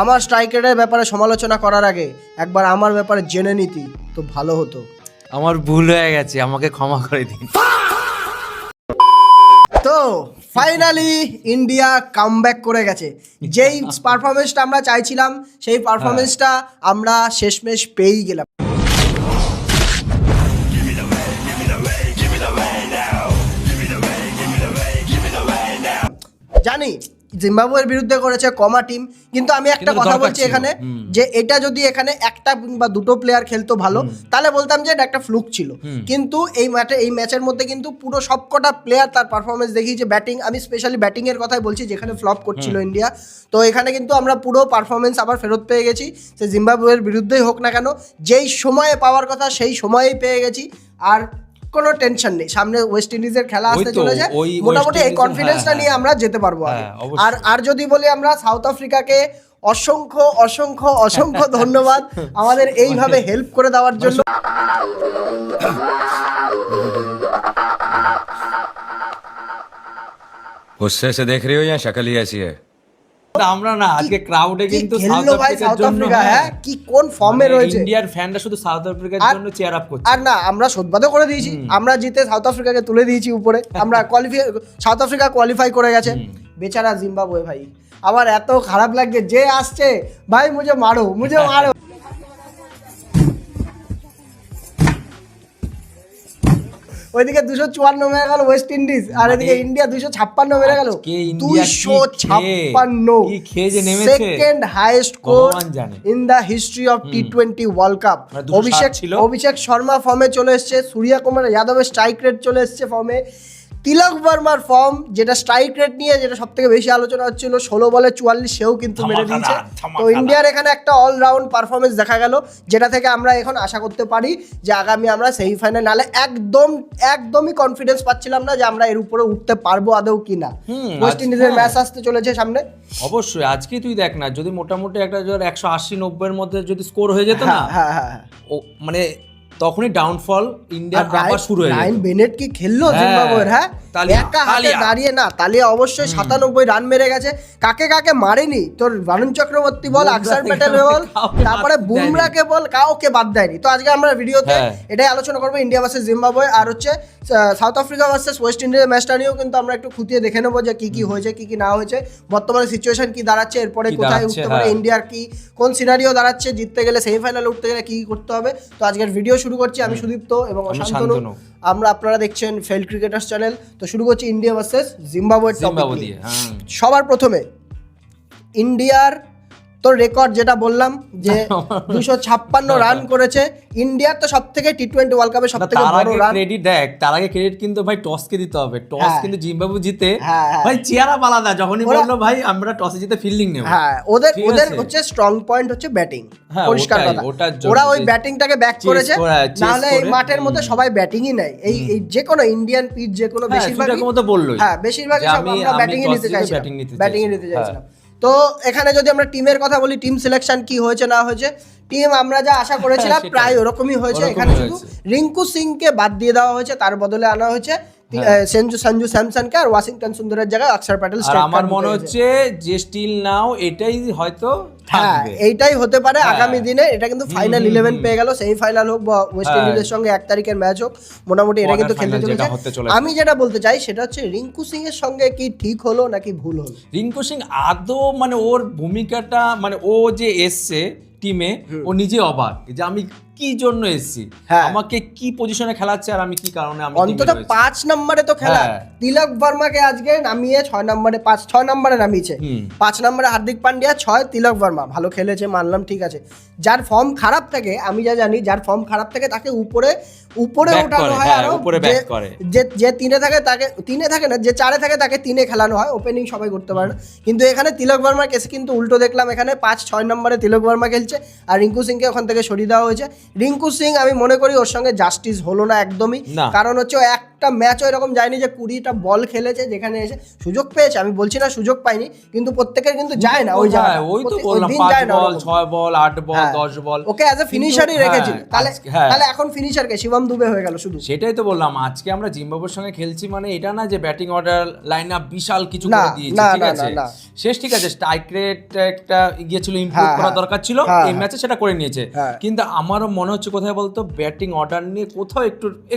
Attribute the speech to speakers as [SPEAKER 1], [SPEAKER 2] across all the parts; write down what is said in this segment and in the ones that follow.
[SPEAKER 1] আমার স্ট্রাইক রেটের ব্যাপারে সমালোচনা করার আগে একবার আমার ব্যাপারে জেনে নিতি তো ভালো হতো।
[SPEAKER 2] আমার ভুল হয়ে গেছে, আমাকে ক্ষমা করে দিন।
[SPEAKER 1] তো ফাইনালি ইন্ডিয়া কামব্যাক করে গেছে। যেই পারফরমেন্সটা আমরা চাইছিলাম সেই পারফরমেন্সটা আমরা শেষমেশ পেয়েই গেলাম। জানি জিম্বাবুয়ের বিরুদ্ধে করেছে কমা টিম, কিন্তু আমি একটা কথা বলছি এখানে যে এটা যদি এখানে একটা বা দুটো প্লেয়ার খেলতো ভালো তাহলে বলতাম যে এটা একটা ফ্লুক ছিল, কিন্তু এই ম্যাচের মধ্যে কিন্তু পুরো সবকটা প্লেয়ার তার পারফরমেন্স দেখিয়েছে। ব্যাটিং, আমি স্পেশালি ব্যাটিং এর কথাই বলছি যেখানে ফ্লপ করছিল ইন্ডিয়া, তো এখানে কিন্তু আমরা পুরো পারফরমেন্স আবার ফেরত পেয়ে গেছি। সে জিম্বাবুয়ের বিরুদ্ধেই হোক না কেন, যেই সময়ে পাওয়ার কথা সেই সময়েই পেয়ে গেছি। আর কোনো টেনশন নেই, সামনে ওয়েস্ট ইন্ডিজের খেলা আসতে চলেছে, মোটামুটি এই কনফিডেন্সটা নিয়ে আমরা যেতে পারবো। আর যদি বলি আমরা সাউথ আফ্রিকাকে অসংখ্য অসংখ্য অসংখ্য ধন্যবাদ আমাদের এইভাবে হেল্প করে দেওয়ার জন্য।
[SPEAKER 3] गुस्से से देख रही हो या शक्ल ही ऐसी है?
[SPEAKER 2] আমরা না আজকে ক্রাউডে কিন্তু
[SPEAKER 1] সাউথ আফ্রিকা হ্যাঁ কি কোন ফর্মে রয়েছে,
[SPEAKER 2] ইন্ডিয়ার ফ্যানরা শুধু সাউথ আফ্রিকার জন্য চেয়ার আপ করছে।
[SPEAKER 1] আর না আমরা শোধবাদও করে দিয়েছি, আমরা জিতে সাউথ আফ্রিকাকে তুলে দিয়েছি উপরে, আমরা সাউথ আফ্রিকা কোয়ালিফাই করে গেছে। বেচারা জিম্বাবুয়ে ভাই, আমার এত খারাপ লাগছে, যে আসছে ভাই মুঝে মারো মুঝে মারো। ওইদিকে 254 মেরে গেল ওয়েস্ট ইন্ডিজ, আর এদিকে ইন্ডিয়া 256 মেরে গেল। 256 second highest score in the history of টি20 ওয়ার্ল্ড কাপ। অভিষেক শর্মা ফর্মে চলে এসছে, সূর্য কুমার যাদবের স্ট্রাইক রেট চলে এসছে ফর্মে, তিলক ভার্মার ফর্ম যেটা স্ট্রাইক রেট নিয়ে যেটা সব থেকে বেশি আলোচনা হচ্ছিল, 16 বলে 44 সেও কিন্তু মেরে দিয়েছে। তো ইন্ডিয়ার এখানে একটা অলরাউন্ড পারফরমেন্স দেখা গেল, যেটা থেকে আমরা এখন আশা করতে পারি যে আগামী আমরা সেমিফাইনাল, নালে একদমই কনফিডেন্স পাচ্ছিলাম না যে আমরা এর উপরে উঠতে পারবো আদৌ কিনা। ওয়েস্ট ইন্ডিজের ম্যাচ আসতে চলেছে সামনে,
[SPEAKER 2] অবশ্যই আজকে তুই দেখ না, যদি মোটামুটি একটা 180-90 এর মধ্যে যদি স্কোর হয়ে যেত না, ও মানে তখনই ডাউনফল ইন্ডিয়ার আবার শুরু হয়ে যায়।
[SPEAKER 1] বেনেট কি খেললো জিম্বাবুয়ের, হ্যাঁ একা হাতে দাঁড়িয়ে না, তালিয়া অবশ্যই 97 রান মেরে গেছে। কাকে কাকে মারেনি, তোর বারুণ চক্রবর্তী বল, আকসার প্যাটেল বল, তারপরে বুমরাকে বল, কাউকে বাদ দেয়নি। তো আজকে আমরা ভিডিওতে এটাই আলোচনা করবো, ইন্ডিয়া ভার্সেস জিম্বাবুয়ে, আর হচ্ছে সাউথ আফ্রিকা ভার্সেস ওয়েস্ট ইন্ডিজের ম্যাচটা নিয়েও কিন্তু আমরা একটু খুঁটিয়ে দেখে নেবো যে কি কি হয়েছে কি কি না হয়েছে, বর্তমানে সিচুয়েশন কি দাঁড়াচ্ছে, এরপরে কোথায় উঠতে পারে ইন্ডিয়ার, কি কোন সিনারিও দাঁড়াচ্ছে, জিততে গেলে সেমিফাইনালে উঠতে গেলে কি কি করতে হবে। তো আজকের ভিডিও শুরু করছি, আমি সুদীপ্ত এবং শান্তনু, আমরা আপনারা দেখছেন ফেল ক্রিকেটার্স চ্যানেল। তো শুরু করছি ইন্ডিয়া ভার্সেস জিম্বাবুয়ের টপিক দিয়ে। সবার প্রথমে ইন্ডিয়ার তোর রেকর্ড যেটা বললাম যে 256 রান করেছে ইন্ডিয়ার, তো সবথেকে টি20 ওয়ার্ল্ড কাপে সবথেকে বড় রান।
[SPEAKER 2] ক্রেডিট দেখ, তার আগে ক্রেডিট কিন্তু ভাই টসকে দিতে হবে। টস কিন্তু জিম্বাবুয়ে জিতে ভাই চেহারা আলাদা, যখনই বললো ভাই আমরা টসে জিতে ফিল্ডিং নেব।
[SPEAKER 1] হ্যাঁ ওদের হচ্ছে স্ট্রং পয়েন্ট হচ্ছে ব্যাটিং, পরিষ্কার কথা। ওরা ওই ব্যাটিংটাকে ব্যাক করেছে, নাহলে এই মাঠের মধ্যে সবাই ব্যাটিংই নাই। এই যে কোনো ইন্ডিয়ান পিচ যে কোনো বেশিরভাগই বেশিরভাগই সব আমরা ব্যাটিংই নিতে চাইছিলাম। তো এখানে যদি আমরা টিমের কথা বলি, টিম সিলেকশন কি হয়েছে না হয়েছে, টিম আমরা যা আশা করেছিলাম প্রায় ওরকমই হয়েছে। এখানে শুধু রিঙ্কু সিংকে বাদ দিয়ে দেওয়া হয়েছে, তার বদলে আনা হয়েছে সঞ্জু স্যামসনকে, আর ওয়াশিংটন সুন্দরের জায়গায় অক্ষর প্যাটেল।
[SPEAKER 2] আমার মনে হচ্ছে যে স্টিল নাও এটাই হয়তো
[SPEAKER 1] এইটাই হতে পারে আগামী দিনে। এটা কিন্তু ফাইনাল 11 পেয়ে গেল, সেমিফাইনাল হোক বা ওয়েস্ট ইন্ডিজের সঙ্গে 1 তারিখের ম্যাচ হোক, মোটামুটি এটা কিন্তু খেলতে চলেছে। আমি যেটা বলতে চাই সেটা হচ্ছে রিঙ্কু সিং এর সঙ্গে কি ঠিক হলো নাকি ভুল হলো।
[SPEAKER 2] রিঙ্কু সিং আদৌ মানে ওর ভূমিকাটা, মানে ও যে এসছে টিমে, ও নিজে অবাক যে আমি কি জন্য এসেছি, আমাকে কি পজিশনে খেলাচ্ছে আর আমি কি কারণে, আমি
[SPEAKER 1] অন্তত 5 নম্বরে তো খেলা। তিলক ভার্মাকে আজকে নামিয়ে 6 নম্বরে নামিয়েছে। 5 নম্বরে হার্দিক পান্ডিয়া, 6 তিলক ভার্মা। ভালো খেলেছে মানলাম, ঠিক আছে। যার ফর্ম খারাপ থাকে, আমি যা জানি, যার ফর্ম খারাপ থাকে তাকে উপরে ওঠানো হয়, আরো যে 3-এ থাকে তাকে 3-এ থাকে না, যে 4-এ থাকে তাকে 3-এ খেলানো হয়, ওপেনিং সবাই করতে পারে না। কিন্তু এখানে তিলক ভার্মার কেসে কিন্তু উল্টো দেখলাম, এখানে 5-6 নম্বরে তিলক ভার্মা খেলছে আর রিঙ্কু সিংকে ওখান থেকে সরিয়ে দেওয়া হয়েছে। রিঙ্কু সিং আমি মনে করি ওর সঙ্গে জাস্টিস হলো না একদমই, কারণ হচ্ছে একটা ম্যাচও এরকম যায়নি যে 20টা বল খেলেছে যেখানে এসে সুযোগ পেয়েছে, আমি বলছি না সুযোগ পাইনি, কিন্তু প্রত্যেকের কিন্তু যায় না ওই জায়গায়,
[SPEAKER 2] ওই তো বললাম 5 বল 6 বল 8 বল 10 বল
[SPEAKER 1] ওকে অ্যাজ এ ফিনিশারই রেখেছিল। তাহলে এখন ফিনিশারকে শিবম দুবে হয়ে গেল শুধু।
[SPEAKER 2] সেটাই তো বললাম, আজকে আমরা জিম্বাবুয়ের সঙ্গে খেলছি মানে এটা না যে ব্যাটিং অর্ডার লাইন আপ বিশাল কিছু করে দিয়েছে, ঠিক আছে শেষ, ঠিক আছে স্ট্রাইক রেট একটা গিয়েছিল ইমপ্রুভ করা দরকার ছিল এই ম্যাচে, সেটা করে নিয়েছে, কিন্তু আমারও মনে হচ্ছে কোথায় বলতো ব্যাটিং অর্ডার নিয়ে কোথাও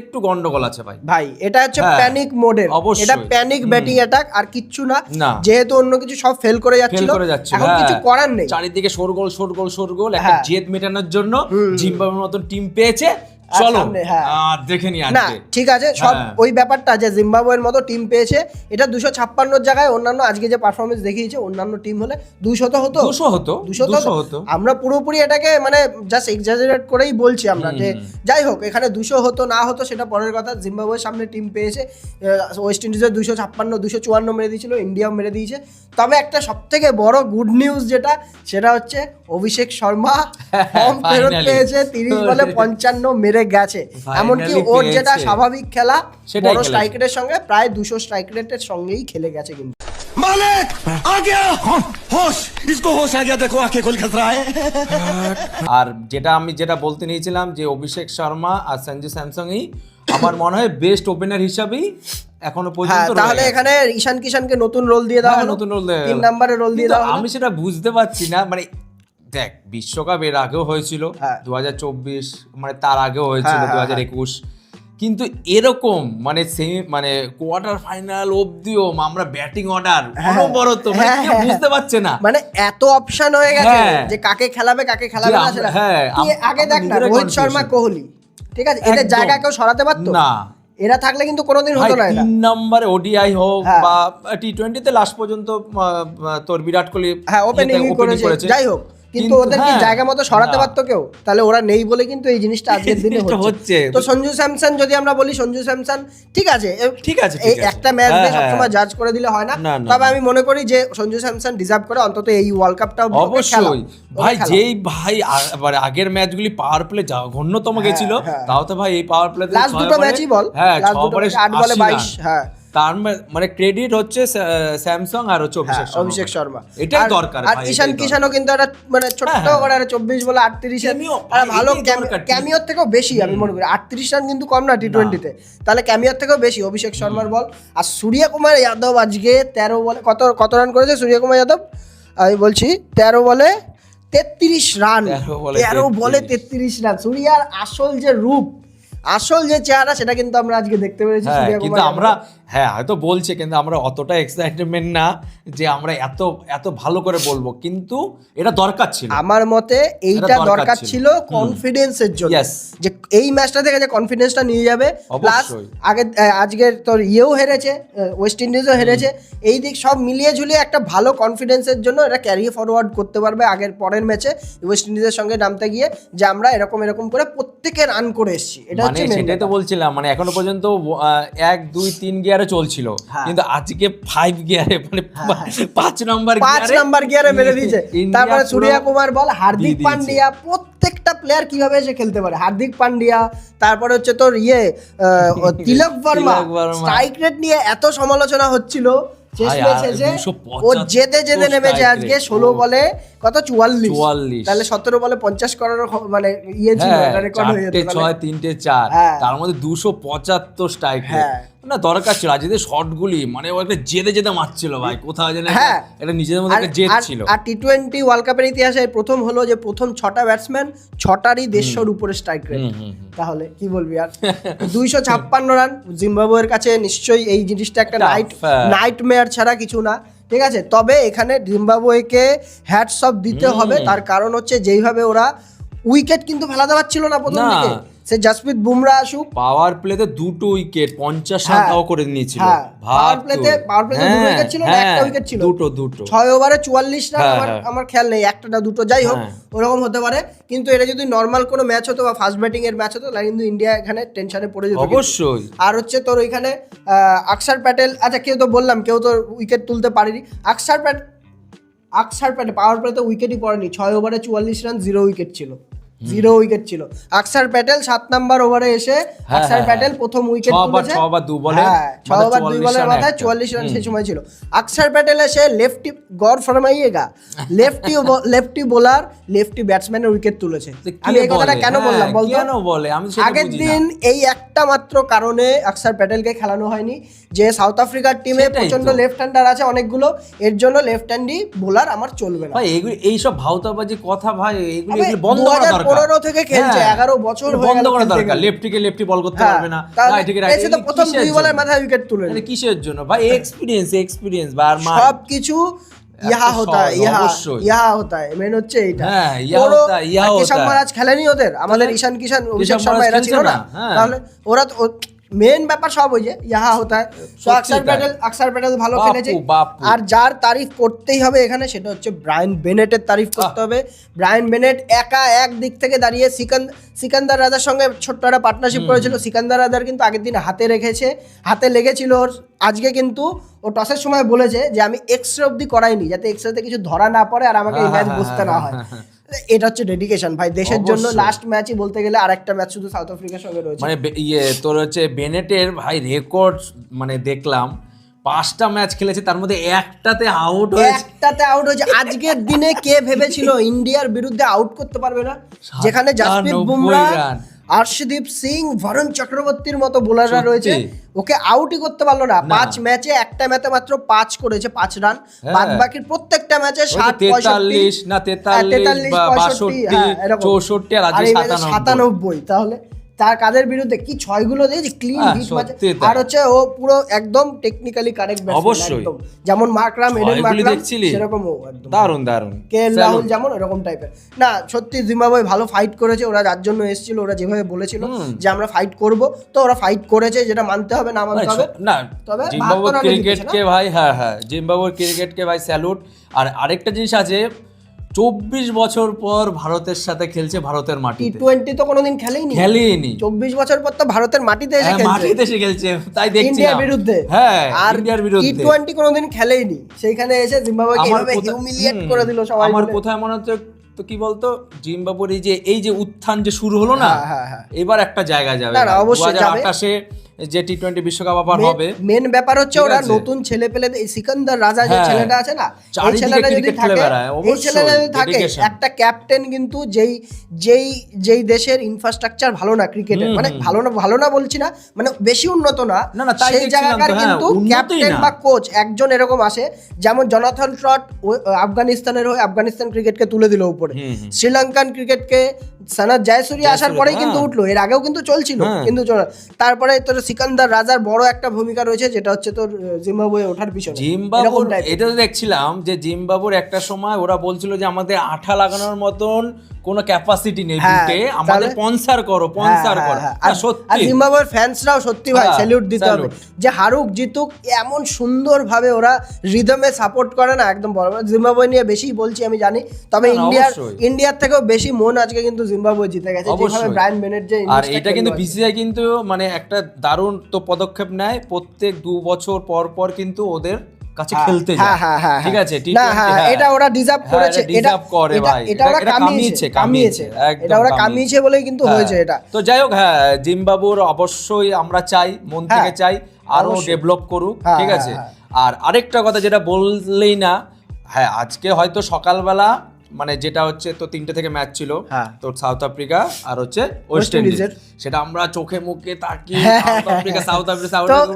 [SPEAKER 2] একটু গন্ডগোল আছে ভাই।
[SPEAKER 1] এটা হচ্ছে প্যানিক মোডের, এটা প্যানিক ব্যাটিং অ্যাটাক আর কিচ্ছু না, যেহেতু অন্য কিছু সব ফেল করে যাচ্ছিল, এখন কিছু করার নেই,
[SPEAKER 2] চারিদিকে শোরগোল একটা জেদ মেটানোর জন্য জিম্বাবুয়ের মতন টিম পেয়েছে, চলো দেখে নি
[SPEAKER 1] না ঠিক আছে সব ওই ব্যাপারটা যে জিম্বাবুয়ের মতো টিম পেয়েছে, এটা 256 জায়গায় অন্যান্য আজকে যে পারফরমেন্স দেখিয়েছে অন্যান্য টিম হলে 200 হতো। আমরা পুরোপুরি এটাকে মানে জাস্ট এক্সাজারেট করেই বলছি আমরা যে যাই হোক এখানে 200 হতো না হতো সেটা পরের কথা, জিম্বাবুয়ের সামনে টিম পেয়েছে, ওয়েস্ট ইন্ডিজের 256 254 মেরে দিয়েছিল, ইন্ডিয়াও মেরে দিয়েছে। তবে একটা সবথেকে বড় গুড নিউজ যেটা সেটা হচ্ছে অভিষেক শর্মা ফর্ম ফেরত পেয়েছে, 30 বলে 55 মেরে গেছে, এমনকি ওর যেটা স্বাভাবিক খেলা বড় স্ট্রাইক রেটের সঙ্গে প্রায় 200 স্ট্রাইক রেটের সঙ্গেই খেলে গেছে। কিন্তু
[SPEAKER 4] मालिक आ गया होश, इसको होश आ गया, देखो आंखें खोल खतरा है।
[SPEAKER 2] আর যেটা বলতে নিয়েছিলাম যে অভিষেক শর্মা আর সঞ্জু স্যামসংই আমার মনে হয় বেস্ট ওপেনার হিসাবেই এখনো পর্যন্ত,
[SPEAKER 1] তাহলে এখানে ঈশান কিষানকে নতুন রোল দিয়ে দেওয়া,
[SPEAKER 2] নতুন রোল
[SPEAKER 1] 3 নম্বরে রোল দিয়ে দেওয়া।
[SPEAKER 2] আমি সেটা বুঝতে পারছি না, মানে দেখ বিশ্বকাপ এর আগেও হয়েছিল 2024, মানে তার আগেও হয়েছিল 2021, কিন্তু এরকম মানে মানে কোয়ার্টার ফাইনাল অবধিও আমরা ব্যাটিং অর্ডার অনবরত বুঝতে পারছে না,
[SPEAKER 1] মানে এত অপশন হয়ে গেছে যে কাকে খেলাবে না সেটা। আগে দেখ না রোহিত শর্মা কোহলি, ঠিক আছে এদের জায়গা কেউ সরাতে পারতো না, এরা থাকলে কিন্তু কোনোদিন হতো না।
[SPEAKER 2] 3 নম্বরে ওডিআই হোক বা টি20 তে লাস্ট পর্যন্ত তোর বিরাট কোহলি
[SPEAKER 1] ওপেনিং করেছে, যাই হোক কিন্তু ওদের কি জায়গা মতো সরাতে পারতো কেউ? তাহলে ওরা নেই বলে কিন্তু এই জিনিসটা আজকের দিনে হচ্ছে। তো সঞ্জু স্যামসন যদি আমরা বলি, সঞ্জু স্যামসন ঠিক আছে এই একটা ম্যাচ দিয়ে সবসময় জাজ করে দিলে হয় না, তবে আমি মনে করি যে সঞ্জু স্যামসন ডিজার্ভ করে অন্তত এই ওয়ার্ল্ড কাপটা
[SPEAKER 2] অবশ্যই। ভাই আগের ম্যাচগুলি পাওয়ার প্লে জঘন্যতম গেছিল, তাও তো ভাই এই পাওয়ার প্লে
[SPEAKER 1] লাস্ট দুটো ম্যাচই বল 8 বলে 22,
[SPEAKER 2] তার মানে ক্রেডিট হচ্ছে স্যামসাং আর হচ্ছে অভিষেক শর্মা, এটাই দরকার।
[SPEAKER 1] আর ঈশান কিষানও কিন্তু একটা মানে ছোট্ট করে 24 বলে 38 এর ভালো ক্যামিওর থেকেও বেশি, আমি মনে করি 38 রান কিন্তু কম না টি20 তে, তাহলে ক্যামিওর থেকেও বেশি অভিষেক শর্মার বল। আর সূর্যকুমার যাদব আজকে 13 বলে কত রান করেছে সূর্যকুমার যাদব? আমি বলছি 13 বলে 33 রান, 13 বলে 33 রান। সূর্যার আসল যে রূপ, আসল যে চেহারা সেটা কিন্তু আমরা আজকে দেখতে পেরেছি।
[SPEAKER 2] কিন্তু আমরা হয়তো বলছে, কিন্তু আমরা অতটা এক্সাইটমেন্ট না যে আমরা এত ভালো করে বলবো, কিন্তু এটা দরকার ছিল
[SPEAKER 1] আমার মতে, এইটা দরকার ছিল কনফিডেন্সের জন্য, যে এই ম্যাচটা থেকে যে কনফিডেন্সটা নিয়ে যাবে। প্লাস আজকের তোর হেরেছে, ওয়েস্ট ইন্ডিজও হেরেছে, এই দিক সব মিলিয়ে ঝুলিয়ে একটা ভালো কনফিডেন্সের জন্য এটা ক্যারি ফরওয়ার্ড করতে পারবে আগের পরের ম্যাচে ওয়েস্ট ইন্ডিজের সঙ্গে নামতে গিয়ে, যে আমরা এরকম করে প্রত্যেকে রান করে এসেছি। এটা হচ্ছে
[SPEAKER 2] সেটাই তো বলছিলাম, মানে এখনো পর্যন্ত 1 2 3 গিয়ারে চলছিল, কিন্তু আজকে 5 গিয়ারে মানে 5 নাম্বার গিয়ারে
[SPEAKER 1] মেরে দিয়েছে। তারপরে সূর্যকুমার বল, হার্দিক পান্ডিয়া, প্রত্যেকটা প্লেয়ার কিভাবে এসে খেলতে পারে। হার্দিক পান্ডিয়া, তারপরে হচ্ছে তোর তিলক বর্মা, স্ট্রাইক রেট নিয়ে এত সমালোচনা হচ্ছিল, ও যেতে নেমেছে আজকে 16 বলে কত 44, তাহলে 17 বলে 50 করার মানে ছিল, রেকর্ড হয়ে যেত।
[SPEAKER 2] 6 3 4, তার মধ্যে 275 স্ট্রাইক না দরকার ছিল। আজকে শটগুলি মানে ও একটা জেদে মারছিল ভাই, কোথাও যেন এটা নিজেদের মধ্যে একটা জেদ ছিল।
[SPEAKER 1] আর টি20 ওয়ার্ল্ড কাপের ইতিহাসে প্রথম হলো যে প্রথম 6টা ব্যাটসম্যান 6টারই 150-র উপরে স্ট্রাইক রেট। তাহলে কি বলবি আর 256 রান জিম্বাবুয়ের কাছে নিশ্চয়ই এই জিনিসটা একটা নাইটমেয়ার ছাড়া কিছু না, ঠিক আছে। তবে এখানে জিম্বাবুয়েকে হ্যাটস অফ দিতে হবে, তার কারণ হচ্ছে যেইভাবে ওরা উইকেট কিন্তু ফেলাতে পারছিল না প্রথম দিকে, সে জাসপ্রীত বুমরা আসুক,
[SPEAKER 2] পাওয়ার প্লেতে 2টো উইকেট 50 রান দাও করে নিয়েছিল।
[SPEAKER 1] পাওয়ার প্লেতে 2 উইকেট ছিল না, একটা উইকেট ছিল, দুটো 6 ওভারে 44 রান। আমার খেয়াল নেই একটা না দুটো, যাই হোক ওরকম হতে পারে। কিন্তু এটা যদি নরমাল কোনো ম্যাচ হতো বা ফাস্ট ব্যাটিং এর ম্যাচ হতো, তাহলে কিন্তু ইন্ডিয়া এখানে টেনশনে পড়ে যেত
[SPEAKER 2] অবশ্যই।
[SPEAKER 1] আর হচ্ছে তোর ওইখানে আকসার প্যাটেল, আচ্ছা কেউ তো বললাম কেউ তো উইকেট তুলতে পারেনি। আকসার প্যাটেল পাওয়ার প্লেতে উইকেটই পড়েনি, 6 ওভারে 44 রান, 0 উইকেট ছিল। 0 উইকেট ছিল। আকসার প্যাটেল 7 নাম্বার ওভারে এসে আকসার প্যাটেল প্রথম উইকেট তুলেছে।
[SPEAKER 2] 6 ওভার 2 বলে
[SPEAKER 1] 6 ওভার 2 বলের মাথায় 44 রান সেই সময় ছিল। আকসার প্যাটেল এসে লেফটি গড় ফরমাইয়েগা লেফটি বোলার লেফটি ব্যাটসম্যানের উইকেট তুলেছে। আমি এই কথাটা কেন বললাম বলতো?
[SPEAKER 2] কেন বলে আমি সেটা
[SPEAKER 1] আগের
[SPEAKER 2] বুঝি
[SPEAKER 1] দিন
[SPEAKER 2] না।
[SPEAKER 1] এই একটা মাত্র কারণে আকসার প্যাটেলকে খেলানো হয়নি যে সাউথ আফ্রিকার টিমে
[SPEAKER 2] সেটাই
[SPEAKER 1] প্রচন্ড
[SPEAKER 2] তো।
[SPEAKER 1] লেফট হ্যান্ডার আছে অনেকগুলো, এর জন্য লেফট হ্যান্ডি বোলার আমার চলবে না।
[SPEAKER 2] ভাই এইসব ভাউতাবাজি কথা ভাই এগুলো
[SPEAKER 1] আবে,
[SPEAKER 2] বন্ধ করা দরকার।
[SPEAKER 1] 2015 থেকে খেলছে,
[SPEAKER 2] হ্যাঁ,
[SPEAKER 1] 11 বছর হয়ে
[SPEAKER 2] বন্ধ
[SPEAKER 1] গেল
[SPEAKER 2] করা
[SPEAKER 1] খেলতে
[SPEAKER 2] দরকার।
[SPEAKER 1] গেলে।
[SPEAKER 2] লেফটিকে লেফটি বল করতে
[SPEAKER 1] হ্যাঁ,
[SPEAKER 2] পারবে না,
[SPEAKER 1] তাহলে
[SPEAKER 2] রাইটিকে
[SPEAKER 1] এসে তো
[SPEAKER 2] রাইট।
[SPEAKER 1] প্রথম 2 বলের মাথায় উইকেট তুলে
[SPEAKER 2] আরে কিসের জন্য ভাই? এক্সপিরিয়েন্স বার মার
[SPEAKER 1] সবকিছু ইহা হতা है, ইহা হতা है, মেন হচ্ছে এইটা।
[SPEAKER 2] হ্যাঁ, ইহা
[SPEAKER 1] আর
[SPEAKER 2] হতা
[SPEAKER 1] কিষান
[SPEAKER 2] है।
[SPEAKER 1] মহারাজ খেলেনি ওদের, আমাদের ঈশান কিষান অভিষেক
[SPEAKER 2] কিষান
[SPEAKER 1] শর্মা
[SPEAKER 2] মহারাজ
[SPEAKER 1] এরা ছিল
[SPEAKER 2] খেলছে
[SPEAKER 1] না,
[SPEAKER 2] না, হ্যাঁ।
[SPEAKER 1] তাহলে ওরা মেন ব্যাপার সব ওই যে ইহা হতা है। তো
[SPEAKER 2] সত্যি তাই।
[SPEAKER 1] আকসার প্যাটেল ভালো
[SPEAKER 2] বাপু,
[SPEAKER 1] খেলেছে।
[SPEAKER 2] বাপু।
[SPEAKER 1] আর যার তারিফ করতেই হবে এখানে সেটা হচ্ছে ব্রায়ান বেনেটের তারিফ করতে হবে। ব্রায়ান বেনেট একা এক দিক থেকে দাঁড়িয়ে সিকান্দার রাজার সঙ্গে ছোট্ট একটা পার্টনারশিপ করেছিল। সিকান্দার রাজার কিন্তু আগের দিন হাতে লেগেছিল ওর। আজকে কিন্তু ও টসের সময় বলেছে যে আমি এক্সট্রা অব্দি করাইনি যাতে এক্সট্রাতে কিছু ধরা না পড়ে আর আমাকে এই ম্যাচ বুঝতে না হয়। এটা হচ্ছে ডেডিকেশন ভাই দেশের জন্য।
[SPEAKER 2] অবশ্যই।
[SPEAKER 1] লাস্ট ম্যাচই বলতে গেলে আরেকটা ম্যাচ শুধু সাউথ আফ্রিকার সঙ্গে রয়েছে।
[SPEAKER 2] মানে তোর হচ্ছে বেনেটের ভাই রেকর্ড মানে দেখলাম 5টা ম্যাচ খেলেছে, তার মধ্যে একটাতে আউট হয়েছে।
[SPEAKER 1] একটাতে আউট হয়েছে। আজকের দিনে কে ভেবেছিল ইন্ডিয়ার বিরুদ্ধে আউট করতে পারবে না, যেখানে জাসপ্রীত
[SPEAKER 2] 97
[SPEAKER 1] বুমরাহ,
[SPEAKER 2] রান।
[SPEAKER 1] আর্শদীপ সিং, বরুণ চক্রবর্তীর মতো বোলাররা
[SPEAKER 2] সত্যি।
[SPEAKER 1] রয়েছে, ওকে আউটই করতে পারলো না। 5 ম্যাচে একটা ম্যাচে মাত্র 5 করেছে, 5 রান।
[SPEAKER 2] হ্যাঁ।
[SPEAKER 1] বাদ বাকির প্রত্যেকটা ম্যাচে 60
[SPEAKER 2] 43 না 43 বা 62 64 আর আজকে
[SPEAKER 1] 97। তাহলে তার কাদের বিরুদ্ধে কি ছয়গুলো দিয়েছে ক্লিন
[SPEAKER 2] হ্যাঁ,
[SPEAKER 1] হিট ম্যাচে।
[SPEAKER 2] সত্যি তাই।
[SPEAKER 1] আর হচ্ছে ও পুরো একদম টেকনিক্যালি কারেক্ট ব্যাটসম্যান
[SPEAKER 2] অবশ্যই।
[SPEAKER 1] একদম, যেমন মাকরাম এডেন
[SPEAKER 2] ছয়গুলি
[SPEAKER 1] মাকরাম
[SPEAKER 2] দেখছিলি?
[SPEAKER 1] সেরকম ও একদম
[SPEAKER 2] দারুন
[SPEAKER 1] কে রাহুল যেমন এরকম টাইপের না। সত্যি জিম্বাবুয়ে ভালো ফাইট করেছে, ওরা যার জন্য এসেছিল, ওরা যেভাবে বলেছিল যে আমরা ফাইট করব, তো ওরা ফাইট করেছে, যেটা মানতে হবে না মানতে হবে।
[SPEAKER 2] না
[SPEAKER 1] তবে
[SPEAKER 2] জিম্বাবুয়ের
[SPEAKER 1] 72 রানে
[SPEAKER 2] ক্রিকেটকে ভাই হ্যাঁ জিম্বাবুয়ের ক্রিকেটকে ভাই স্যালুট। আর আরেকটা জিনিস আছে, 24 বছর পর ভারতের সাথে খেলছে ভারতের মাটিতে।
[SPEAKER 1] টি20 তো কোনোদিন খেলেইনি। 24 বছর পর তো ভারতের মাটিতে এসে
[SPEAKER 2] হ্যাঁ,
[SPEAKER 1] খেলছে,
[SPEAKER 2] মাটিতে এসে খেলছে, তাই দেখছিলাম
[SPEAKER 1] ইন্ডিয়ার বিরুদ্ধে।
[SPEAKER 2] হ্যাঁ,
[SPEAKER 1] আর
[SPEAKER 2] ইন্ডিয়ার বিরুদ্ধে
[SPEAKER 1] টি20 কোনোদিন খেলেইনি, সেইখানে এসে জিম্বাবুয়েকে
[SPEAKER 2] আমার
[SPEAKER 1] এভাবে
[SPEAKER 2] কোথায়-
[SPEAKER 1] হিউমিলিয়েট করে দিল সবাই
[SPEAKER 2] আমার
[SPEAKER 1] মিলে।
[SPEAKER 2] কোথায় মনে হচ্ছে তো কি বলতো, জিম্বাবুয়ের এই যে উত্থান যে শুরু হলো না,
[SPEAKER 1] হ্যাঁ।
[SPEAKER 2] এবার একটা জায়গা যাবে।
[SPEAKER 1] না, অবশ্যই যাবে।
[SPEAKER 2] 2028 যে টি20 বিশ্বকাপ আবার হবে।
[SPEAKER 1] মেন ব্যাপার হচ্ছে
[SPEAKER 2] ঠিক
[SPEAKER 1] ওরা
[SPEAKER 2] আছে।
[SPEAKER 1] নতুন ছেলে পেলে, এই সিকান্দার রাজা যে
[SPEAKER 2] হ্যাঁ।
[SPEAKER 1] ছেলেটা আছে না, এই
[SPEAKER 2] চারিদিকে
[SPEAKER 1] ছেলেটা যদি
[SPEAKER 2] ক্রিকেট খেলে
[SPEAKER 1] থাকে,
[SPEAKER 2] বেড়ায়,
[SPEAKER 1] এই
[SPEAKER 2] অবশ্যই,
[SPEAKER 1] ছেলেটা যদি থাকে,
[SPEAKER 2] dedication।
[SPEAKER 1] একটা ক্যাপ্টেন কিন্তু যেই দেশের ইনফ্রাস্ট্রাকচার ভালো না ক্রিকেটের, মানে ভালো না বলছি না, মানে বেশি উন্নত না,
[SPEAKER 2] না, তাই
[SPEAKER 1] সেই
[SPEAKER 2] দেখছিলাম
[SPEAKER 1] জায়গাকার
[SPEAKER 2] তো, হ্যাঁ,
[SPEAKER 1] কিন্তু
[SPEAKER 2] উন্নতই
[SPEAKER 1] ক্যাপ্টেন
[SPEAKER 2] না।
[SPEAKER 1] বা কোচ একজন এরকম আসে, যেমন জনাথন ট্রট আফগানিস্তানের হয়ে আফগানিস্তান ক্রিকেটকে তুলে দিল উপরে, শ্রীলঙ্কান ক্রিকেটকে সনাত জয়সূরিয়া আসার পরেই কিন্তু উঠলো, এর আগেও কিন্তু চলছিল কিন্তু তারপরে তোর সিকান্দার রাজার বড় একটা ভূমিকা রয়েছে, যেটা হচ্ছে তোর জিম্বাবুয়ে ওঠার পিছনে।
[SPEAKER 2] জিম্বাবুর এটা তো দেখছিলাম যে জিম্বাবুর একটা সময় ওরা বলছিল যে আমাদের আঠা লাগানোর মতন কোনো ক্যাপাসিটি নেই বুকে, আমাদের স্পন্সর করো।
[SPEAKER 1] আর
[SPEAKER 2] সত্যি
[SPEAKER 1] জিম্বাবুয়ের ফ্যান্সরাও সত্যি ভাই
[SPEAKER 2] হ্যাঁ,
[SPEAKER 1] স্যালিউট দিতে হবে,
[SPEAKER 2] salute।
[SPEAKER 1] যে হারুক জিতুক এমন সুন্দরভাবে ওরা রিদমে সাপোর্ট করে না, একদম বড়। জিম্বাবুয়ে নিয়ে বেশি বলছি আমি জানি, তবে
[SPEAKER 2] না, অবশ্যই।
[SPEAKER 1] ইন্ডিয়ার থেকেও বেশি মন আজকে কিন্তু জিম্বাবুয়ে জিতে গেছে, যেভাবে
[SPEAKER 2] অবশ্যই।
[SPEAKER 1] ব্রায়ান বেনেট যে
[SPEAKER 2] আর
[SPEAKER 1] innings টা
[SPEAKER 2] এটা কিন্তু
[SPEAKER 1] খেললো আজকে।
[SPEAKER 2] বিসিসিআই কিন্তু মানে একটা দারুণ তো পদক্ষেপ নেয়, প্রত্যেক 2 বছর পর পর কিন্তু ওদের কাছে খেলতে যায়।
[SPEAKER 1] হ্যাঁ,
[SPEAKER 2] ঠিক আছে,
[SPEAKER 1] না হ্যাঁ, এটা ওরা ডিজার্ভ করেছে, এটা
[SPEAKER 2] করে ভাই,
[SPEAKER 1] এটা ওরা কামিয়েছে,
[SPEAKER 2] একদম
[SPEAKER 1] এটা ওরা কামিয়েছে বলেই কিন্তু হয়েছে এটা।
[SPEAKER 2] তো যাই হোক, হ্যাঁ জিম্বাবুর অবশ্যই আমরা চাই, মন থেকে চাই আরো ডেভেলপ করুক, ঠিক আছে। আর আরেকটা কথা যেটা বললেই না, হ্যাঁ আজকে হয়তো সকালবেলা মানে যেটা হচ্ছে তো 3টে থেকে ম্যাচ ছিল তোর সাউথ আফ্রিকা আর হচ্ছে ওয়েস্ট ইন্ডিজ, সেটা আমরা চোখে মুখে তাকিয়ে সাউথ আফ্রিকা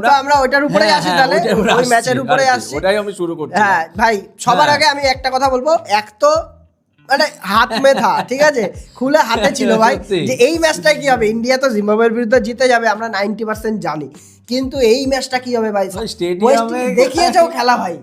[SPEAKER 1] তো আমরা ওটার উপরে আসি, তাহলে ওই ম্যাচের উপরে আসি,
[SPEAKER 2] ওটাই আমি শুরু করছি।
[SPEAKER 1] হ্যাঁ ভাই, সবার আগে আমি একটা কথা বলবো, এক তো মানে হাত মে থা, ঠিক আছে, খুলে হাতে ছিল ভাই, যে এই ম্যাচটা কি হবে, ইন্ডিয়া তো জিম্বাবুয়ের বিরুদ্ধে জিতে যাবে, আমরা 90% জানি, কিন্তু এই ম্যাচটা কি হবে ভাই,
[SPEAKER 2] স্টেডিয়ামে
[SPEAKER 1] দেখিয়েছে খেলা ভাই,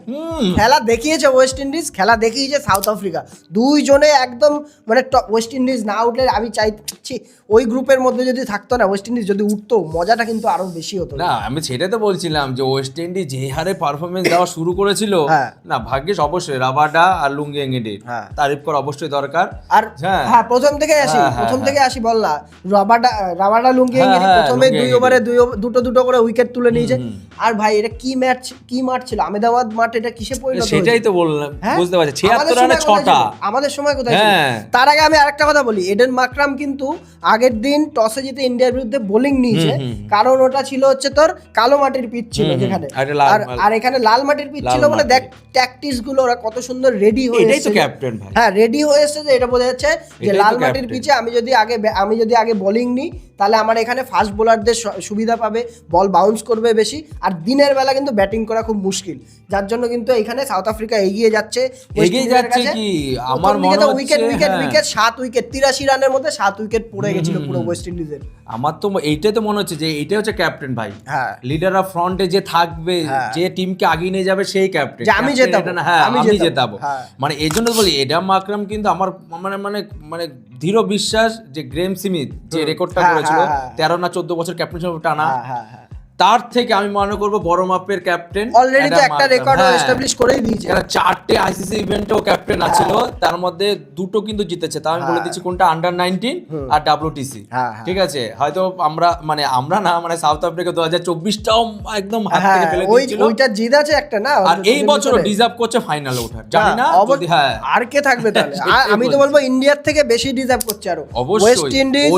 [SPEAKER 1] খেলা দেখিয়েছে ওয়েস্ট ইন্ডিজ, খেলা দেখিয়েছে সাউথ আফ্রিকা, দুইজনে একদম মানে ওয়েস্ট ইন্ডিজ না উঠলে আমি চাইছি ওই গ্রুপের মধ্যে যদি থাকতো না, ওয়েস্ট ইন্ডিজ যদি উঠতো, মজাটা কিন্তু আরো বেশি হতো।
[SPEAKER 2] না আমি সেটাই তো বলছিলাম যে ওয়েস্ট ইন্ডিজ যে হারে পারফরমেন্স দেওয়া শুরু করেছিল, না ভাগ্যিস অবশ্যই রাবাডা আর লুঙ্গিয়াঙ্গিডি তারিফ করা অবশ্যই দরকার।
[SPEAKER 1] আর হ্যাঁ প্রথম থেকে আসি বল না, রাবাডা লুঙ্গিয়াঙ্গিডি প্রথমে 2 ওভারে দুটো করে উইকেট তুলে নিয়েছে। আর ভাই এটা কি ম্যাচ, কি মাঠ ছিল, আহমেদাবাদ মাঠ, এটা কিসে পরিণত হয়েছে?
[SPEAKER 2] সেটাই তো বললাম,
[SPEAKER 1] হ্যাঁ?
[SPEAKER 2] বুঝতে পারছি,
[SPEAKER 1] আমাদের
[SPEAKER 2] 76 রানে
[SPEAKER 1] সময় কোথায়
[SPEAKER 2] 6টা,
[SPEAKER 1] ছিল? আমাদের সময় কোথায় ছিল?
[SPEAKER 2] হ্যাঁ।
[SPEAKER 1] তার আগে আমি আরেকটা কথা বলি, এডেন মাকরাম কিন্তু আগের দিন টসে জিতে ইন্ডিয়ার বিরুদ্ধে বোলিং নিয়েছে, কারণ ওটা ছিল হচ্ছে তোর কালো মাটির পিচ ছিল যেখানে, আর এখানে লাল মাটির পিচ ছিল বলে দেখ ট্যাকটিক্স গুলো ওরা কত সুন্দর রেডি হয়ে
[SPEAKER 2] এটাই তো
[SPEAKER 1] এসেছে।
[SPEAKER 2] ক্যাপ্টেন ভাই।
[SPEAKER 1] হ্যাঁ, রেডি হয়ে এসেছে, যে এটা বোঝা যাচ্ছে যে
[SPEAKER 2] এটাই তো
[SPEAKER 1] লাল মাটির
[SPEAKER 2] captain।
[SPEAKER 1] পিচে আমি যদি আগে বোলিং নিই, তাহলে আমার এখানে ফাস্ট বোলারদের সুবিধা পাবে, বল বাউন্স করবে বেশি, আর দিনের বেলা কিন্তু ব্যাটিং করা খুব মুশকিল, যার জন্য কিন্তু এখানে সাউথ আফ্রিকা এগিয়ে যাচ্ছে।
[SPEAKER 2] এগিয়ে যাচ্ছে কি আমার মনে হচ্ছে
[SPEAKER 1] উইকেট 7 উইকেট 83 রানের মধ্যে 7 উইকেট পড়ে গেছিল পুরো ওয়েস্ট ইন্ডিজের।
[SPEAKER 2] আমার তো এইটাই তো মনে হচ্ছে যে এইটাই হচ্ছে ক্যাপ্টেন ভাই।
[SPEAKER 1] হ্যাঁ,
[SPEAKER 2] লিডার অফ ফ্রন্টে যে থাকবে, যে টিমকে আগিয়ে নিয়ে যাবে সেই ক্যাপ্টেন,
[SPEAKER 1] যে আমি জেতাবো,
[SPEAKER 2] হ্যাঁ আমি জেতাবো।
[SPEAKER 1] হ্যাঁ।
[SPEAKER 2] মানে এই জন্য বলি এডাম মাকরাম কিন্তু আমার মানে মানে মানে দৃঢ় বিশ্বাস যে গ্রেম স্মিথ যে রেকর্ডটা করেছিল 13 না 14 বছর ক্যাপ্টেনশিপ টানা, তার থেকে আমি মনে করব বড় মাপের ক্যাপ্টেন
[SPEAKER 1] অলরেডি তো একটা রেকর্ড এস্টাবলিশ করেই দিয়েছে।
[SPEAKER 2] এরা 4টে আইসিসি ইভেন্টেও ক্যাপ্টেন আছিল, তার মধ্যে 2টো কিন্তু জিতেছে। তা আমি বলে দিচ্ছি কোনটা, আন্ডার 19 আর WTC। ঠিক আছে, হয়তো আমরা না মানে সাউথ আফ্রিকা 2024টাও একদম হাত থেকে ফেলে দিয়েছিল,
[SPEAKER 1] ওইটা জিত আছে একটা না,
[SPEAKER 2] আর এই বছরও ডিজার্ভ করছে ফাইনালে ওঠার, জানি না যদি হ্যাঁ
[SPEAKER 1] আর কে থাকবে তাহলে। আমি তো বলবো ইন্ডিয়ার থেকে বেশি ডিজার্ভ করছে আরো ওয়েস্ট ইন্ডিজ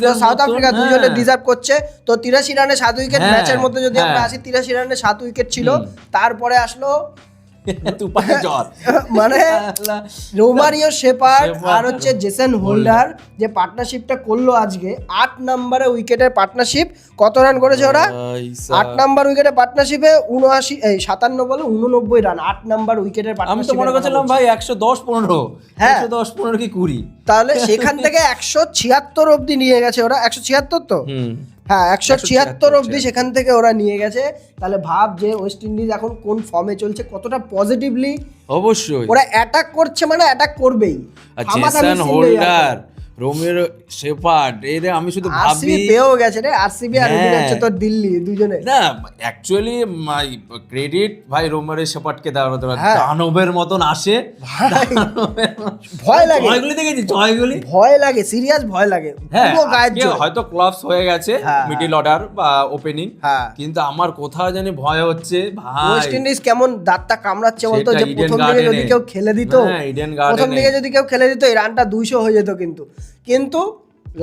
[SPEAKER 1] আর সাউথ আফ্রিকা, দুজনে ডিজার্ভ করছে। তো 83 রানে 7 উইকেট ম্যাচের মধ্যে যদি আমরা আসি, 83 রানে 7 উইকেট ছিল, তারপরে আসলো
[SPEAKER 2] তুফানের জ্বর,
[SPEAKER 1] মানে রোমারিও শেপার্ড আর হচ্ছে জেসন হোল্ডার যে পার্টনারশিপটা করলো আজকে 8 নম্বরে উইকেটের পার্টনারশিপ। কত রান করেছে ওরা? 8 নাম্বার উইকেটে পার্টনারশিপে 57 বলে 89 রান, 8 নাম্বার উইকেটের
[SPEAKER 2] আমি
[SPEAKER 1] পার্টনারশিপ।
[SPEAKER 2] তো মনে করছিলাম ভাই 110-15, 110-15 কি 20,
[SPEAKER 1] তাহলে সেখান থেকে 176 অবধি নিয়ে গেছে ওরা। 176 তো, হ্যাঁ 176 অবধি সেখান থেকে ওরা নিয়ে গেছে। তাহলে ভাব যে ওয়েস্ট ইন্ডিজ এখন কোন ফর্মে চলছে, কতটা পজিটিভলি
[SPEAKER 2] অবশ্যই
[SPEAKER 1] ওরা অ্যাটাক করছে, মানে অ্যাটাক করবেই।
[SPEAKER 2] জেসন হোল্ডার, রোমেরো শেপার্ড, এদের আমি শুধু ভাবি
[SPEAKER 1] আরসিবি পেয়েও গেছে রে, আরসিবি আর ওদিকে হচ্ছে তোর দিল্লি, দুজনে
[SPEAKER 2] না অ্যাকচুয়ালি ক্রেডিট ভাই রোমেরো শেপার্ডকে দেওয়ার হতে পারে, দানবের মতন আসে,
[SPEAKER 1] ভয় লাগে,
[SPEAKER 2] জয়গুলি দেখেছি, জয়গুলি
[SPEAKER 1] ভয় লাগে, সিরিয়াস ভয় লাগে। পুরো গায়ের জোর,
[SPEAKER 2] হয়তো ক্লাবস হয়ে গেছে মিডল অর্ডার বা ওপেনিং, কিন্তু আমার কোথাও জানি ভয় হচ্ছে ভাই
[SPEAKER 1] ওয়েস্ট ইন্ডিজ কেমন দাঁতটা কামড়াচ্ছে বলতো, যে প্রথম দিকে যদি কেউ খেলে দিত, প্রথম দিকে যদি কেউ খেলে দিত এই রানটা 200 হয়ে যেত, কিন্তু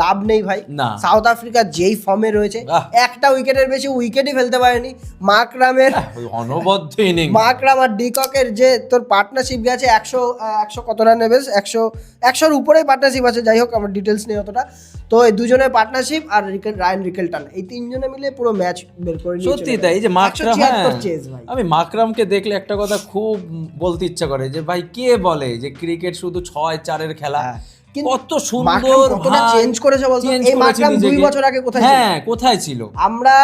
[SPEAKER 1] লাভ নেই ভাই। সাউথ আফ্রিকা যেই ফর্মে রয়েছে, একটা উইকেটের বেশি উইকেটই ফেলতে পারেনি। মাকরামের
[SPEAKER 2] অনবদ্য ইনিংস,
[SPEAKER 1] মাকরাম আর ডিককের যে তোর পার্টনারশিপ গেছে 100 কত রানে, বেশ 100-100-র উপরেই পার্টনারশিপ আছে, যাই হোক আমার ডিটেলস নেই অতটা। তো এই দুজনের পার্টনারশিপ আর রায়ান রিকেলটন, এই তিনজনে মিলে পুরো ম্যাচ বের করে নিয়েছে।
[SPEAKER 2] সত্যি তাই, যে মাকরাম, আমি মাকরামকে দেখলে একটা কথা খুব বলতে ইচ্ছা করে যে ভাই কে বলে যে ক্রিকেট শুধু 6-4-এর খেলা, কত সুন্দর
[SPEAKER 1] কতটা চেঞ্জ করেছে বলতো। এই মাকরাম 2 বছর আগে
[SPEAKER 2] কোথায় ছিল?
[SPEAKER 1] আমরা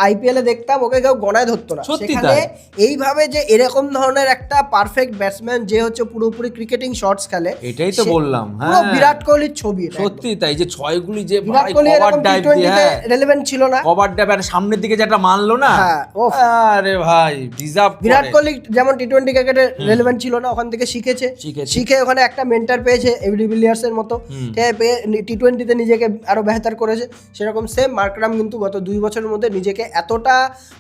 [SPEAKER 1] আইপিএল এ দেখতাম ওকে কেউ গণায় ধরতো না, সেখানে এইভাবে যে এরকম ধরনের একটা পারফেক্ট ব্যাটসম্যান যে হচ্ছে পুরোপুরি ক্রিকেটিং শটস খেলে,
[SPEAKER 2] এটাই তো বললাম।
[SPEAKER 1] হ্যাঁ, বিরাট কোহলির ছবি
[SPEAKER 2] সত্যি তাই, যে ছয়গুলি যে
[SPEAKER 1] বিরাট কোহলি এরকম টি20 রেলেভেন্ট ছিল না,
[SPEAKER 2] কভার ডাইভ আর সামনের দিকে যেটা মারলো না, আরে ভাই ডিজার্ভ।
[SPEAKER 1] বিরাট কোহলি যেমন টি20 ক্রিকেটে রেলেভেন্ট ছিল না, ওখান থেকে শিখে ওখানে একটা মেন্টর পেয়েছে এবি ডিভিলিয়ার্স এর মতো, টি20-তে নিজেকে আরো বেহতর করেছে। সেরকম সেম মাকরাম কিন্তু গত 2 বছরের মধ্যে নিজেকে এতটা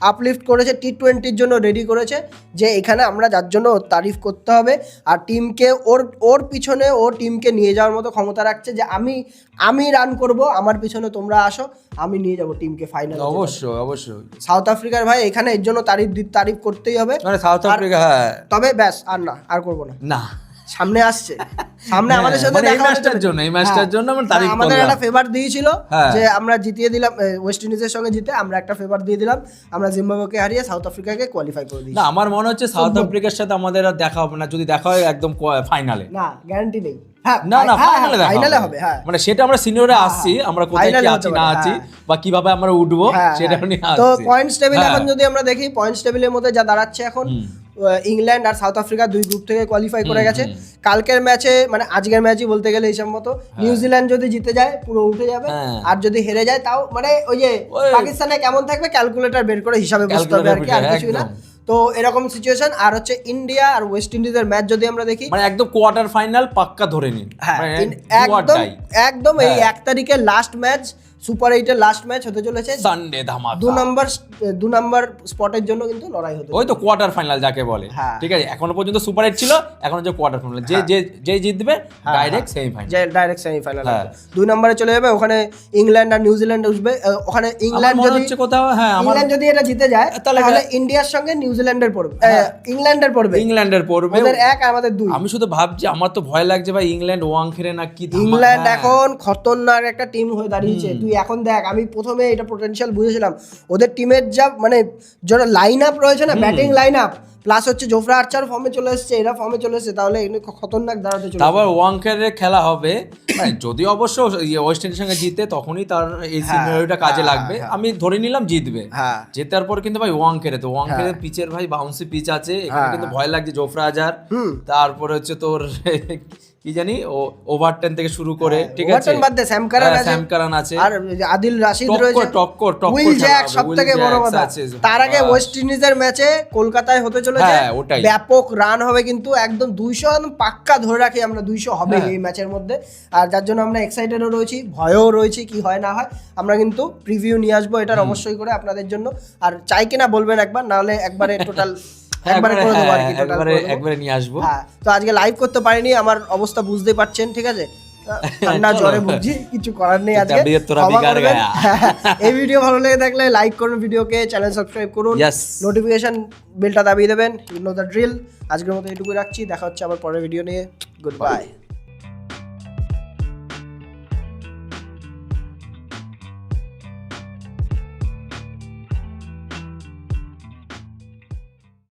[SPEAKER 1] আপলিফট করেছে, টি20-র জন্য রেডি করেছে, যে এখানে আমরা যার জন্য তারিফ করতে হবে। আর টিমকে ওর পিছনে ও টিমকে নিয়ে যাওয়ার মতো ক্ষমতা রাখছে, যে আমি রান করব, আমার পিছনে তোমরা আসো, আমি নিয়ে যাব টিমকে ফাইনাল।
[SPEAKER 2] অবশ্যই
[SPEAKER 1] সাউথ আফ্রিকার ভাই এখানে এর জন্য তারিফ করতেই হবে,
[SPEAKER 2] মানে সাউথ আফ্রিকা।
[SPEAKER 1] তবে ব্যাস আর করব না, সামনে আসছে, সামনে আমাদের সাথে
[SPEAKER 2] এই ম্যাচটার জন্য আমরা তারিফ করলাম।
[SPEAKER 1] আমাদের একটা ফেভার দিয়েছিল যে আমরা জিতিয়ে দিলাম, ওয়েস্ট ইন্ডিজের সঙ্গে জিতে আমরা একটা ফেভার দিয়ে দিলাম, আমরা জিম্বাবুয়েকে হারিয়ে সাউথ আফ্রিকাকে কোয়ালিফাই করে দিয়েছি।
[SPEAKER 2] না আমার মনে হচ্ছে সাউথ আফ্রিকার সাথে আমাদের আর দেখা হবে না, যদি দেখা হয় একদম ফাইনালে,
[SPEAKER 1] না গ্যারান্টি নেই।
[SPEAKER 2] ফাইনালে হবে, মানে সেটা আমরা সিনিয়রে আসছি, আমরা কোথায় কি আছি না আছি বা কিভাবে আমরা উঠবো সেটা নিয়ে আসছি।
[SPEAKER 1] তো পয়েন্টস টেবিল এখন যদি আমরা দেখি, পয়েন্টস টেবিলের মধ্যে যা দাঁড়াচ্ছে এখন, ইংল্যান্ড আর সাউথ আফ্রিকা 2 গ্রুপ থেকে কোয়ালিফাই করে গেছে। কালকের ম্যাচে মানে আজকের ম্যাচই বলতে গেলে হিসাব মতো নিউজিল্যান্ড যদি জিতে যায় পুরো উঠে যাবে, আর যদি হেরে যায় তাও মানে ওই যে পাকিস্তানে কেমন থাকবে ক্যালকুলেটর বের করে হিসাবে বুঝতে হবে, আর কিছুই না। তো এরকম সিচুয়েশন। আর হচ্ছে ইন্ডিয়া আর ওয়েস্ট ইন্ডিজের ম্যাচ যদি আমরা দেখি,
[SPEAKER 2] মানে একদম কোয়ার্টার ফাইনাল পাক্কা ধরে নিন,
[SPEAKER 1] একদম এই 1 তারিখের লাস্ট ম্যাচ সুপার 8-এর লাস্ট ম্যাচ হতে চলেছে
[SPEAKER 2] সানডে ধামাকা।
[SPEAKER 1] 2 নম্বর স্পটের জন্য কিন্তু লড়াই হতে
[SPEAKER 2] ওই তো কোয়ার্টার ফাইনাল যাকে বলে,
[SPEAKER 1] হ্যাঁ।
[SPEAKER 2] ঠিক আছে, এখনো পর্যন্ত সুপার 8 ছিল, এখন হচ্ছে কোয়ার্টার ফাইনাল, যে জিতবে ডাইরেক্ট সেমিফাইনাল,
[SPEAKER 1] ডাইরেক্ট সেমিফাইনাল। 2 নম্বরে চলে যাবে, ওখানে ইংল্যান্ড আর নিউজিল্যান্ড উঠবে। ওখানে ইংল্যান্ড
[SPEAKER 2] মনে
[SPEAKER 1] যদি
[SPEAKER 2] হচ্ছে কোথাও, হ্যাঁ,
[SPEAKER 1] ইংল্যান্ড যদি এটা জিতে যায় তাহলে ইন্ডিয়ার সঙ্গে নিউজিল্যান্ডের পড়বে, ইংল্যান্ডের পড়বে, ওদের 1 আর আমাদের 2।
[SPEAKER 2] আমি শুধু ভাবছি, আমার তো ভয় লাগছে ভাই, ইংল্যান্ড ওয়াংখেড়ে না কি ধামাকা।
[SPEAKER 1] ইংল্যান্ড এখন খতরনাক একটা টিম হয়ে দাঁড়িয়েছে। তুই এখন দেখ, আমি প্রথমে এটা পোটেনশিয়াল বুঝেছিলাম, ওদের টিমের যা মানে যারা লাইন আপ রয়েছে না, ব্যাটিং লাইন আপ প্লাস হচ্ছে জোফরা আর্চার ফর্মে চলে এসেছে, এরা ফর্মে চলে এসেছে, তাহলে এগুলো খতরনাক দাঁড়াতে চলেছে।
[SPEAKER 2] তারপর ওয়াংখেড়ে খেলা হবে, মানে যদি অবশ্য ওয়েস্ট ইন্ডিজের সঙ্গে জিতে তখনই তার এই সিনারিওটা কাজে লাগবে। আমি ধরে নিলাম জিতবে, জেতার পর কিন্তু ভাই ওয়াংখেড়ে, তো ওয়াংখেড়ের পিচের ভাই বাউন্সি পিচ আছে, এখানে কিন্তু ভয় লাগছে জোফরা আর্চার, তারপরে হচ্ছে তোর কি জানি ওভার 10 থেকে শুরু করে, ঠিক আছে,
[SPEAKER 1] বাদ দে স্যাম কারান
[SPEAKER 2] আছে,
[SPEAKER 1] আর আদিল রাশিদ রয়েছে,
[SPEAKER 2] টক্কর
[SPEAKER 1] উইল জ্যাক সবথেকে বড় কথা। তার আগে ওয়েস্ট ইন্ডিজের ম্যাচে কলকাতায় হতে চলেছে, ব্যাপক রান হবে কিন্তু, একদম 200 একদম পাক্কা ধরে রাখি আমরা, 200 হবে এই ম্যাচের মধ্যে। আর যার জন্য আমরা এক্সাইটেডও রয়েছি, ভয়ও রয়েছি, কি হয় না হয় আমরা কিন্তু প্রিভিউ নিয়ে আসবো এটার অবশ্যই করে আপনাদের জন্য। আর চাই কিনা বলবেন একবার, নাহলে একবারে টোটাল
[SPEAKER 2] একবারে নিয়ে আসবো।
[SPEAKER 1] তো আজকে লাইভ করতে পারিনি, আমার অবস্থা বুঝতে পারছেন, ঠিক আছে, ঠান্ডা জ্বরে ভুগছি, কিছু করার নেই আজকে। এই ভিডিও ভালো লেগে থাকলে লাইক করুন ভিডিওকে, চ্যানেল সাবস্ক্রাইব করুন, নোটিফিকেশন বেলটা দাবিয়ে দেবেন, ইউ নো দ্য ড্রিল। আজকের মতো এটুকুই রাখছি, দেখা হচ্ছে আবার পরের ভিডিও নিয়ে, গুড বাই।